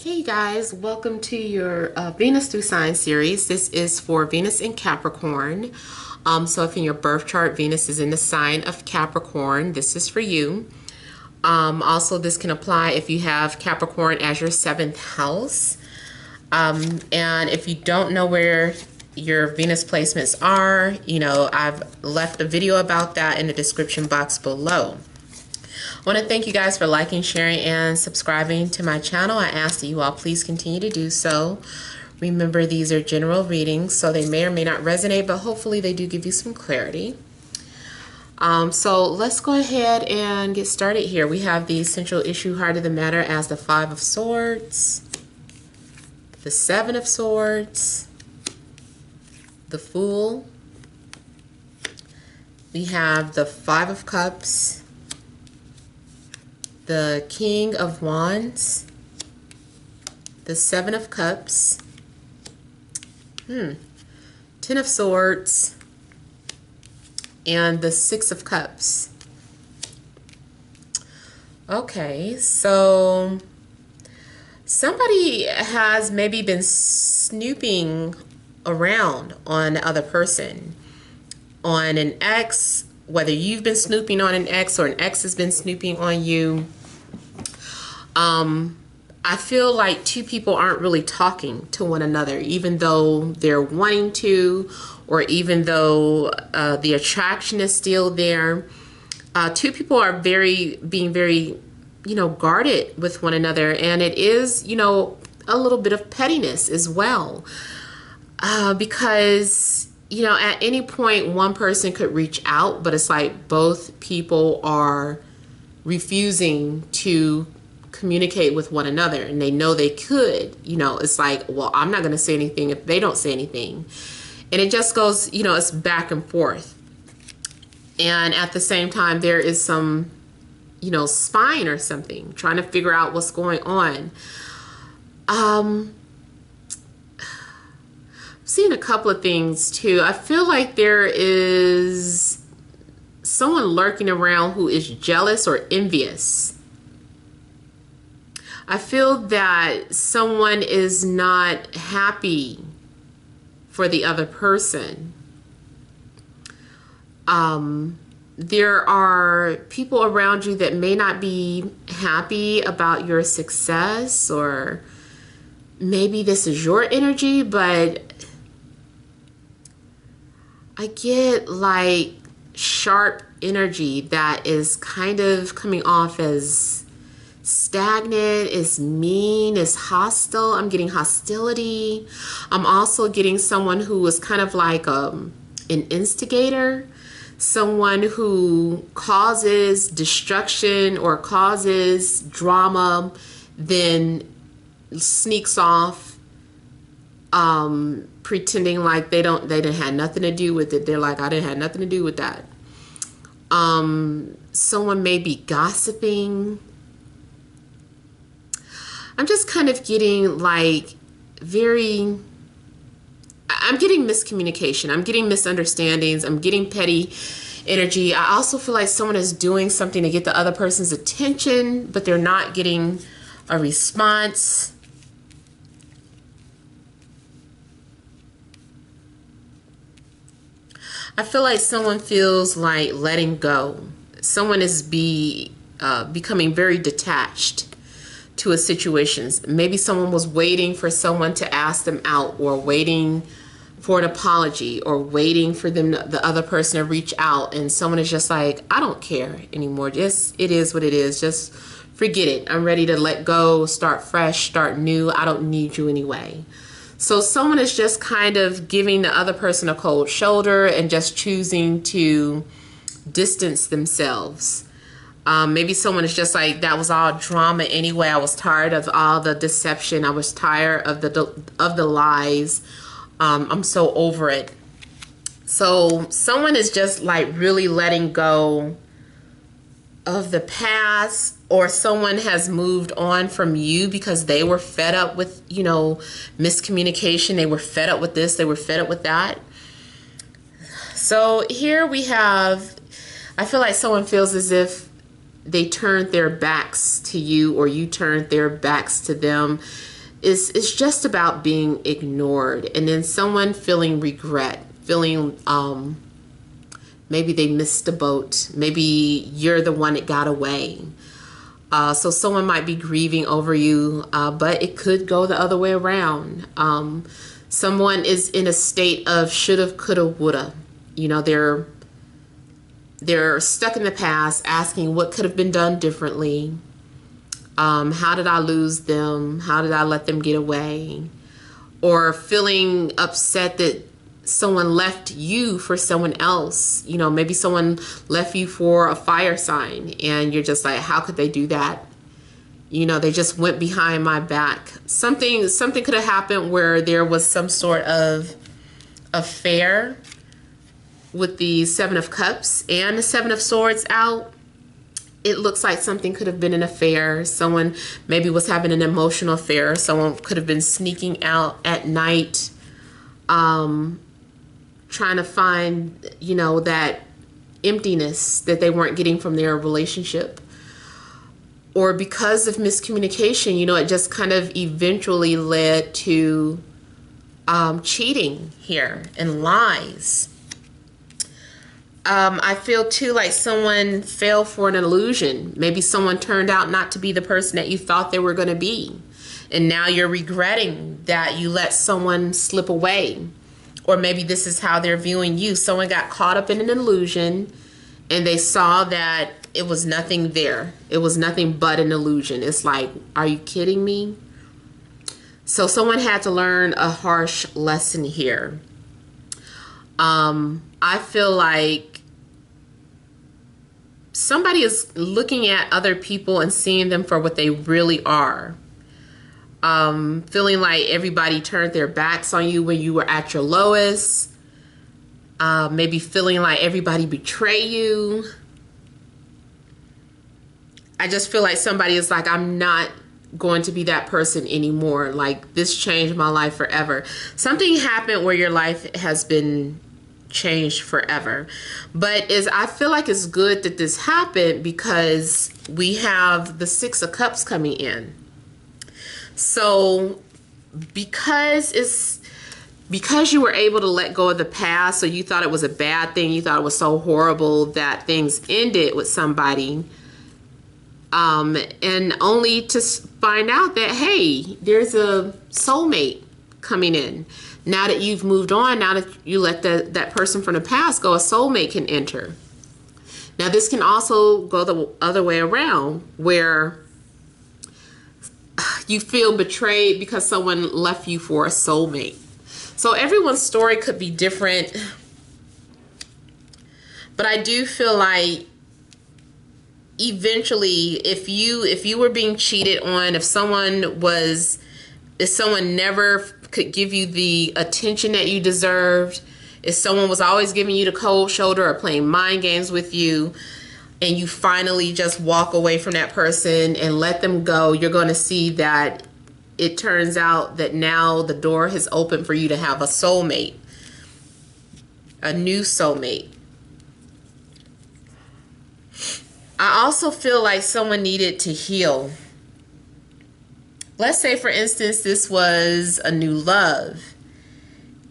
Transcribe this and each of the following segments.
Hey guys, welcome to your Venus through sign series. This is for Venus in Capricorn. So if in your birth chart Venus is in the sign of Capricorn, this is for you. Also, this can apply if you have Capricorn as your 7th house. And if you don't know where your Venus placements are, I've left a video about that in the description box below. I want to thank you guys for liking, sharing, and subscribing to my channel. I ask that you all please continue to do so. Remember, these are general readings, so they may or may not resonate, but hopefully they do give you some clarity. So let's go ahead and get started here. We have the central issue, heart of the matter, as the 5 of Swords, the 7 of Swords, the Fool. We have the 5 of Cups, the King of Wands, the 7 of Cups, 10 of Swords, and the 6 of Cups. Okay, so somebody has maybe been snooping around on the other person, on an ex, whether you've been snooping on an ex or an ex has been snooping on you. I feel like two people aren't really talking to one another, even though they're wanting to, or even though the attraction is still there. Two people are being very, guarded with one another, and it is, a little bit of pettiness as well, because at any point one person could reach out, but it's like both people are refusing to communicate with one another, and they know they could. It's like, well, I'm not going to say anything if they don't say anything, and it just goes, it's back and forth. And at the same time, there is some spying or something, trying to figure out what's going on. I've seen a couple of things too. I feel like there is someone lurking around who is jealous or envious. I feel that someone is not happy for the other person. There are people around you that may not be happy about your success, or maybe this is your energy, but I get like sharp energy that is kind of coming off as stagnant, is mean, is hostile. I'm getting hostility. I'm also getting someone who is kind of like an instigator, someone who causes destruction or causes drama, then sneaks off, pretending like they didn't have nothing to do with it. They're like, I didn't have nothing to do with that. Someone may be gossiping. I'm just kind of getting like I'm getting miscommunication. I'm getting misunderstandings. I'm getting petty energy. I also feel like someone is doing something to get the other person's attention, but they're not getting a response. I feel like someone feels like letting go. Someone is becoming very detached to a situation. Maybe someone was waiting for someone to ask them out, or waiting for an apology, or waiting for the other person to reach out, and someone is just like, I don't care anymore. Just, it is what it is. Just forget it. I'm ready to let go, start fresh, start new. I don't need you anyway. So someone is just kind of giving the other person a cold shoulder and just choosing to distance themselves. Maybe someone is just like, that was all drama anyway. I was tired of all the deception. I was tired of the lies. I'm so over it. So someone is just like really letting go of the past, or someone has moved on from you because they were fed up with, miscommunication. They were fed up with this. They were fed up with that. So here we have, I feel like someone feels as if they turned their backs to you, or you turned their backs to them. It's just about being ignored, and then someone feeling regret, feeling maybe they missed the boat, maybe you're the one that got away. So someone might be grieving over you, but it could go the other way around. Someone is in a state of shoulda, coulda, woulda. You know, they're stuck in the past, asking what could have been done differently. How did I lose them? How did I let them get away? Or feeling upset that someone left you for someone else. You know, maybe someone left you for a fire sign, and you're just like, how could they do that? You know, they just went behind my back. Something could have happened where there was some sort of affair with the Seven of Cups and the Seven of Swords out. It looks like something could have been an affair. Someone maybe was having an emotional affair. Someone could have been sneaking out at night, trying to find, you know, that emptiness that they weren't getting from their relationship. Or because of miscommunication, you know, it just kind of eventually led to cheating here and lies. I feel too like someone fell for an illusion. Maybe someone turned out not to be the person that you thought they were going to be. And now you're regretting that you let someone slip away. Or maybe this is how they're viewing you. Someone got caught up in an illusion, and they saw that it was nothing there. It was nothing but an illusion. It's like, are you kidding me? So someone had to learn a harsh lesson here. I feel like somebody is looking at other people and seeing them for what they really are. Feeling like everybody turned their backs on you when you were at your lowest. Maybe feeling like everybody betrayed you. I just feel like somebody is like, I'm not going to be that person anymore. Like, this changed my life forever. Something happened where your life has been changed forever. But I feel like it's good that this happened, because we have the Six of Cups coming in. So because you were able to let go of the past, so you thought it was a bad thing, you thought it was so horrible that things ended with somebody, and only to find out that, hey, there's a soulmate coming in. Now that you've moved on, now that you let that person from the past go, a soulmate can enter. Now this can also go the other way around, where you feel betrayed because someone left you for a soulmate. So everyone's story could be different, but I do feel like eventually, if you were being cheated on, if someone never could give you the attention that you deserved, if someone was always giving you the cold shoulder or playing mind games with you, and you finally just walk away from that person and let them go, you're going to see that it turns out that now the door has opened for you to have a soulmate, a new soulmate. I also feel like someone needed to heal. Let's say, for instance, this was a new love,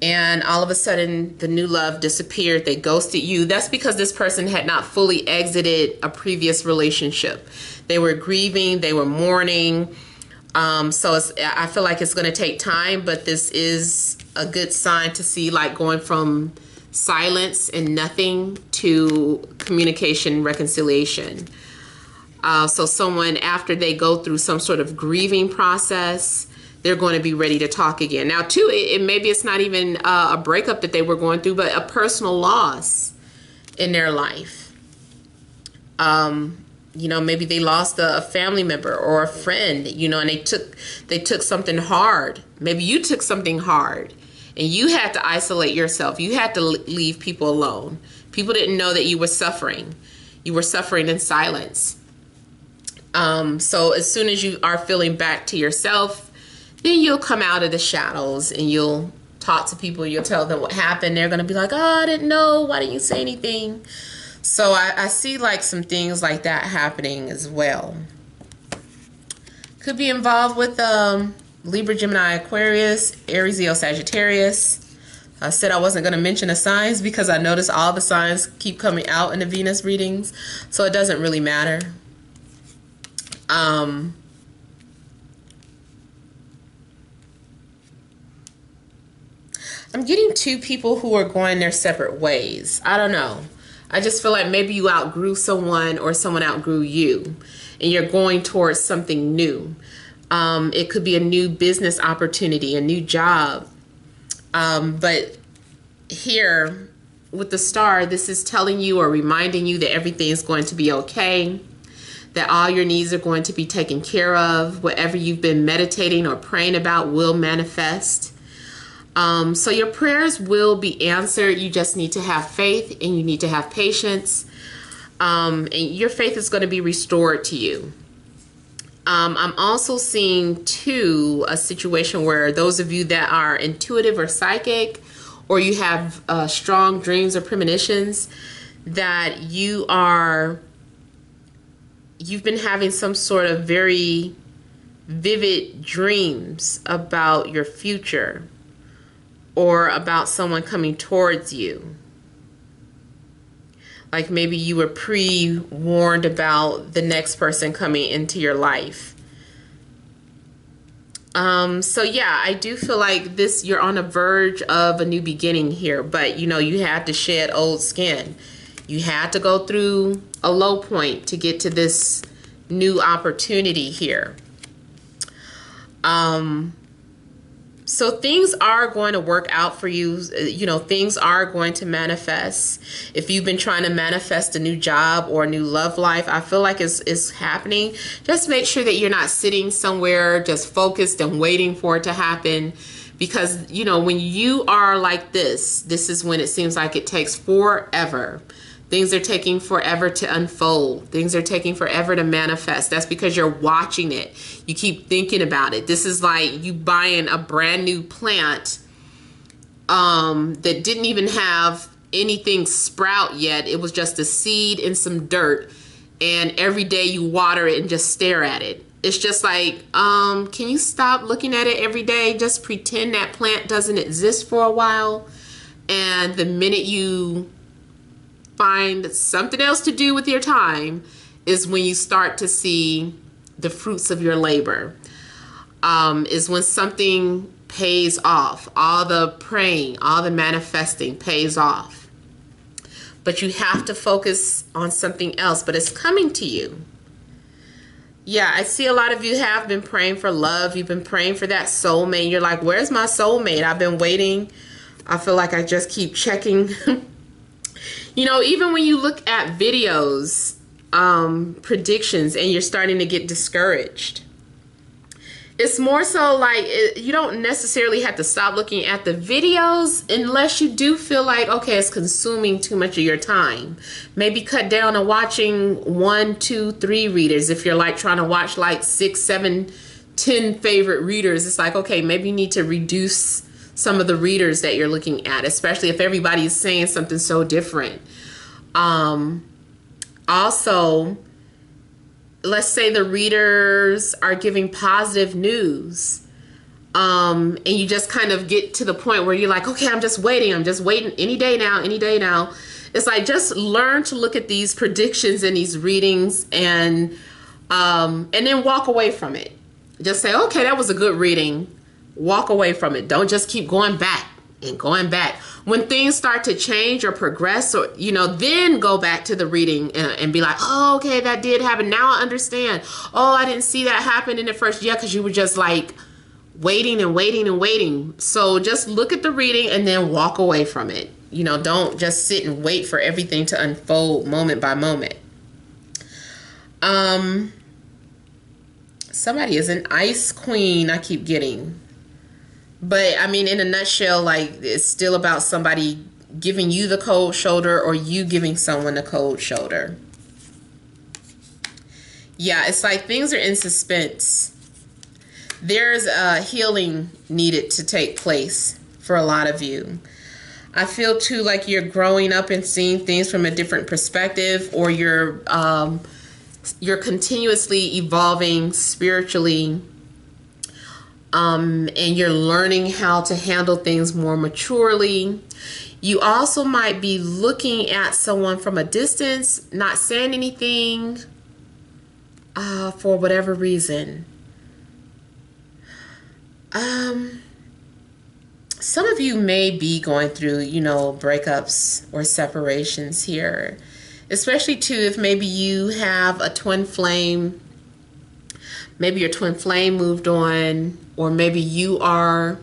and all of a sudden the new love disappeared. They ghosted you. That's because this person had not fully exited a previous relationship. They were grieving, they were mourning. So I feel like it's going to take time, but this is a good sign to see, like, going from silence and nothing to communication, reconciliation. So someone, after they go through some sort of grieving process, they're going to be ready to talk again. Now, too, maybe it's not even a breakup that they were going through, but a personal loss in their life. You know, maybe they lost a family member or a friend, you know, and they took something hard. Maybe you took something hard, and you had to isolate yourself. You had to leave people alone. People didn't know that you were suffering. You were suffering in silence. So as soon as you are feeling back to yourself, then you'll come out of the shadows and you'll talk to people. You'll tell them what happened. They're going to be like, oh, I didn't know. Why didn't you say anything? So I see like some things like that happening as well. Could be involved with Libra, Gemini, Aquarius, Aries, Leo, Sagittarius. I said I wasn't going to mention the signs because I noticed all the signs keep coming out in the Venus readings. So it doesn't really matter. I'm getting two people who are going their separate ways. I don't know. I just feel like maybe you outgrew someone or someone outgrew you and you're going towards something new. It could be a new business opportunity, a new job. But here with the star, this is telling you or reminding you that everything is going to be okay, that all your needs are going to be taken care of. Whatever you've been meditating or praying about will manifest. So your prayers will be answered. You just need to have faith and you need to have patience. And your faith is going to be restored to you. I'm also seeing too a situation where those of you that are intuitive or psychic, or you have strong dreams or premonitions, that you've been having some sort of very vivid dreams about your future or about someone coming towards you. Like maybe you were pre-warned about the next person coming into your life. So yeah, I do feel like you're on the verge of a new beginning here, but you know, you had to shed old skin. You had to go through a low point to get to this new opportunity here. So things are going to work out for you. You know, things are going to manifest. If you've been trying to manifest a new job or a new love life, I feel like it's happening. Just make sure that you're not sitting somewhere just focused and waiting for it to happen. Because, you know, when you are like this is when it seems like it takes forever. Things are taking forever to unfold. Things are taking forever to manifest. That's because you're watching it. You keep thinking about it. This is like you buying a brand new plant that didn't even have anything sprout yet. It was just a seed in some dirt. And every day you water it and just stare at it. It's just like, can you stop looking at it every day? Just pretend that plant doesn't exist for a while. And the minute you find something else to do with your time is when you start to see the fruits of your labor. Is when something pays off. All the praying, all the manifesting pays off. But you have to focus on something else, but it's coming to you. Yeah, I see a lot of you have been praying for love. You've been praying for that soulmate. You're like, where's my soulmate? I've been waiting. I feel like I just keep checking. You know, even when you look at videos, predictions, and you're starting to get discouraged, it's more so like you don't necessarily have to stop looking at the videos unless you do feel like, okay, it's consuming too much of your time. Maybe cut down on watching 1, 2, 3 readers. If you're like trying to watch like 6, 7, 10 favorite readers, it's like, okay, maybe you need to reduce some of the readers that you're looking at, especially if everybody is saying something so different. Also, let's say the readers are giving positive news, and you just kind of get to the point where you're like, okay, I'm just waiting any day now, any day now. It's like, just learn to look at these predictions and these readings and then walk away from it. Just say, okay, that was a good reading. Walk away from it. Don't just keep going back and going back. When things start to change or progress, or, you know, then go back to the reading and be like, oh, okay, that did happen. Now I understand. Oh, I didn't see that happen in the first year because you were just like waiting and waiting and waiting. So just look at the reading and then walk away from it. You know, don't just sit and wait for everything to unfold moment by moment. Somebody is an ice queen I keep getting. But, I mean, in a nutshell, like, it's still about somebody giving you the cold shoulder or you giving someone the cold shoulder. Yeah, it's like things are in suspense. There's a healing needed to take place for a lot of you. I feel too like you're growing up and seeing things from a different perspective, or you're continuously evolving spiritually, and you're learning how to handle things more maturely. You also might be looking at someone from a distance, not saying anything, for whatever reason. Some of you may be going through, breakups or separations here, especially too if maybe you have a twin flame. Maybe your twin flame moved on, or maybe you are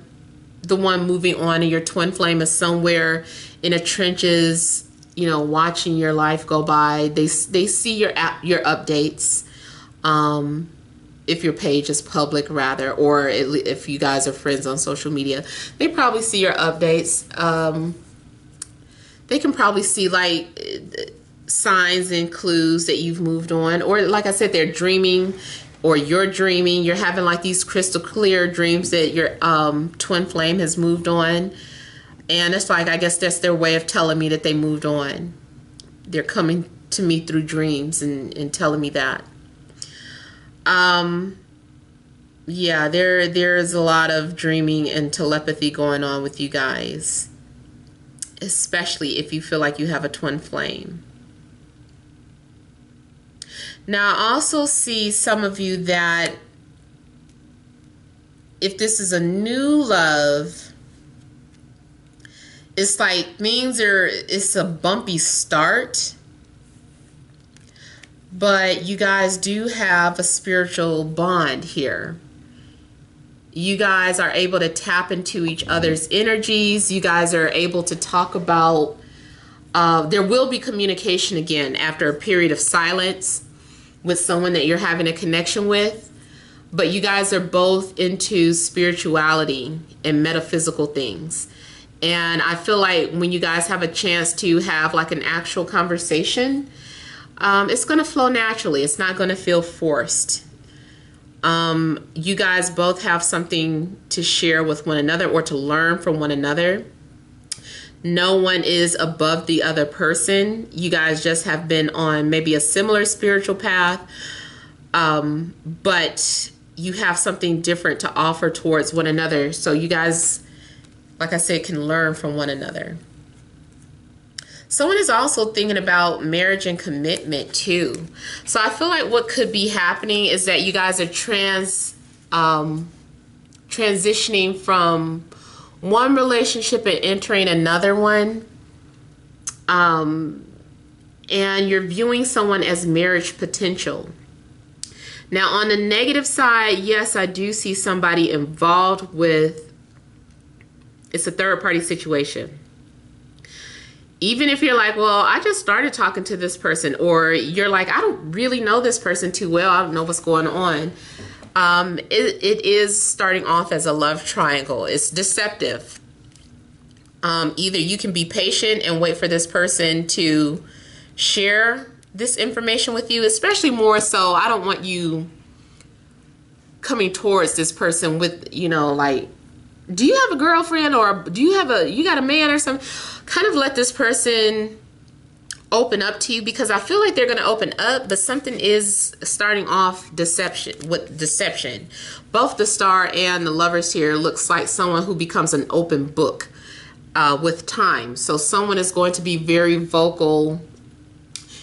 the one moving on and your twin flame is somewhere in the trenches, watching your life go by. They see your updates. If your page is public, rather, or if you guys are friends on social media, they probably see your updates. They can probably see like signs and clues that you've moved on, or like I said, they're dreaming, or you're dreaming. You're having like these crystal clear dreams that your twin flame has moved on, and it's like, I guess that's their way of telling me that they moved on. They're coming to me through dreams and telling me that. Yeah, there's a lot of dreaming and telepathy going on with you guys, especially if you feel like you have a twin flame. Now, I also see some of you that if this is a new love, it's like it's a bumpy start. But you guys do have a spiritual bond here. You guys are able to tap into each other's energies. You guys are able to talk about, there will be communication again after a period of silence with someone that you're having a connection with. But you guys are both into spirituality and metaphysical things. And I feel like when you guys have a chance to have like an actual conversation, it's going to flow naturally. It's not going to feel forced. You guys both have something to share with one another or to learn from one another. No one is above the other person. You guys just have been on maybe a similar spiritual path, but you have something different to offer towards one another. So you guys, like I said, can learn from one another. Someone is also thinking about marriage and commitment too. So I feel like what could be happening is that you guys are transitioning from one relationship and entering another one. And you're viewing someone as marriage potential. Now on the negative side, yes, I do see somebody involved with, it's a third party situation. Even if you're like, well, I just started talking to this person, or you're like, I don't really know this person too well, I don't know what's going on. It is starting off as a love triangle. It's deceptive. Either you can be patient and wait for this person to share this information with you, especially more so, I don't want you coming towards this person with, like, do you have a girlfriend, or do you got a man or something? Kind of let this person open up to you, because I feel like they're going to open up, but something is starting off deception. Both the Star and the Lovers here looks like someone who becomes an open book with time. So someone is going to be very vocal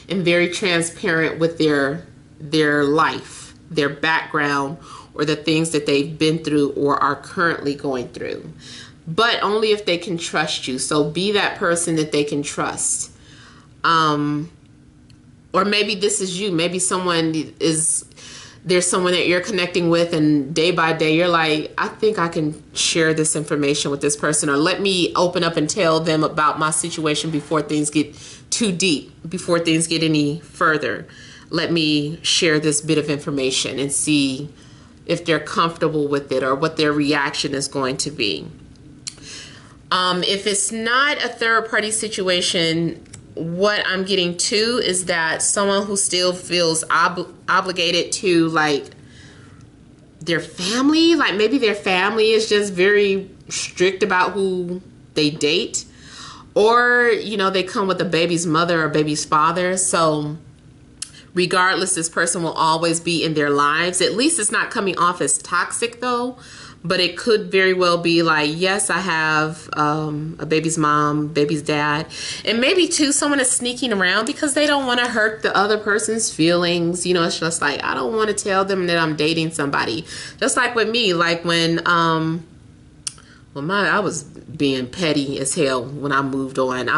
and very transparent with their life, their background, or the things that they've been through or are currently going through. But only if they can trust you. So be that person that they can trust. Or maybe this is you. Maybe there's someone that you're connecting with, and day by day you're like, I think I can share this information with this person, or let me open up and tell them about my situation before things get too deep, before things get any further. Let me share this bit of information and see if they're comfortable with it or what their reaction is going to be. If it's not a third party situation, what I'm getting to is that someone who still feels obligated to like their family, like maybe their family is just very strict about who they date, or, you know, they come with a baby's mother or baby's father. So regardless, this person will always be in their lives. At least it's not coming off as toxic though, but it could very well be like, yes, I have a baby's mom, baby's dad, and maybe too someone is sneaking around because they don't want to hurt the other person's feelings. You know, it's just like, I don't want to tell them that I'm dating somebody. Just like with me, like when I was being petty as hell when I moved on.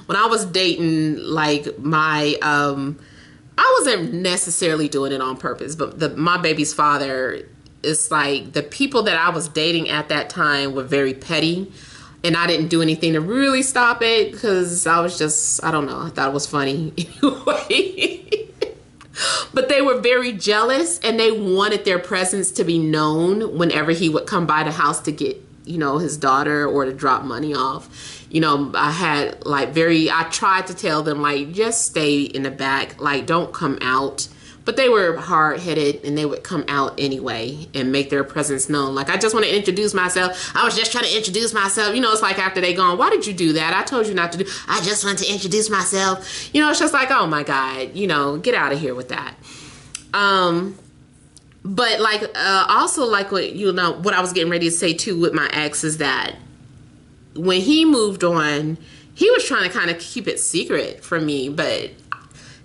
When I was dating, like my, I wasn't necessarily doing it on purpose, but my baby's father, it's like the people that I was dating at that time were very petty, and I didn't do anything to really stop it because I was just, I don't know, I thought it was funny anyway. But they were very jealous, and they wanted their presence to be known whenever he would come by the house to get, you know, his daughter or to drop money off. You know, I tried to tell them, like, just stay in the back, like, don't come out. But they were hard-headed, and they would come out anyway and make their presence known. Like, I just want to introduce myself. I was just trying to introduce myself. You know, it's like after they gone, why did you do that? I told you not to do. I just wanted to introduce myself. You know, it's just like, oh my God, you know, get out of here with that. But like, also like what, you know, what I was getting ready to say too with my ex is that when he moved on, he was trying to kind of keep it secret from me, but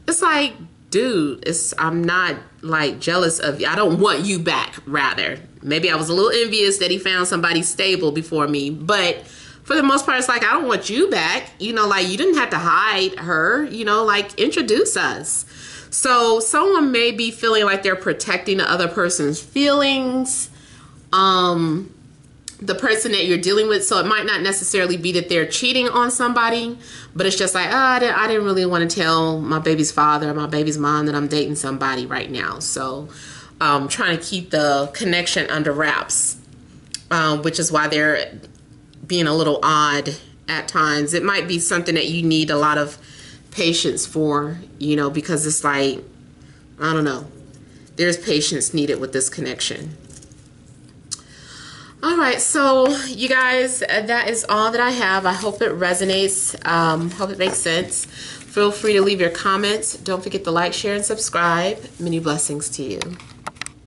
it's like, dude, I'm not like jealous of you. I don't want you back, rather. Maybe I was a little envious that he found somebody stable before me, but for the most part, it's like, I don't want you back. You know, like, you didn't have to hide her, you know, like, introduce us. So someone may be feeling like they're protecting the other person's feelings, the person that you're dealing with. So it might not necessarily be that they're cheating on somebody, but it's just like, oh, I didn't really want to tell my baby's father or my baby's mom that I'm dating somebody right now. So trying to keep the connection under wraps, which is why they're being a little odd at times. It might be something that you need a lot of patience for, you know, because it's like, I don't know, there's patience needed with this connection. All right, so you guys, that is all that I have. I hope it resonates. Hope it makes sense. Feel free to leave your comments. Don't forget to like, share, and subscribe. Many blessings to you.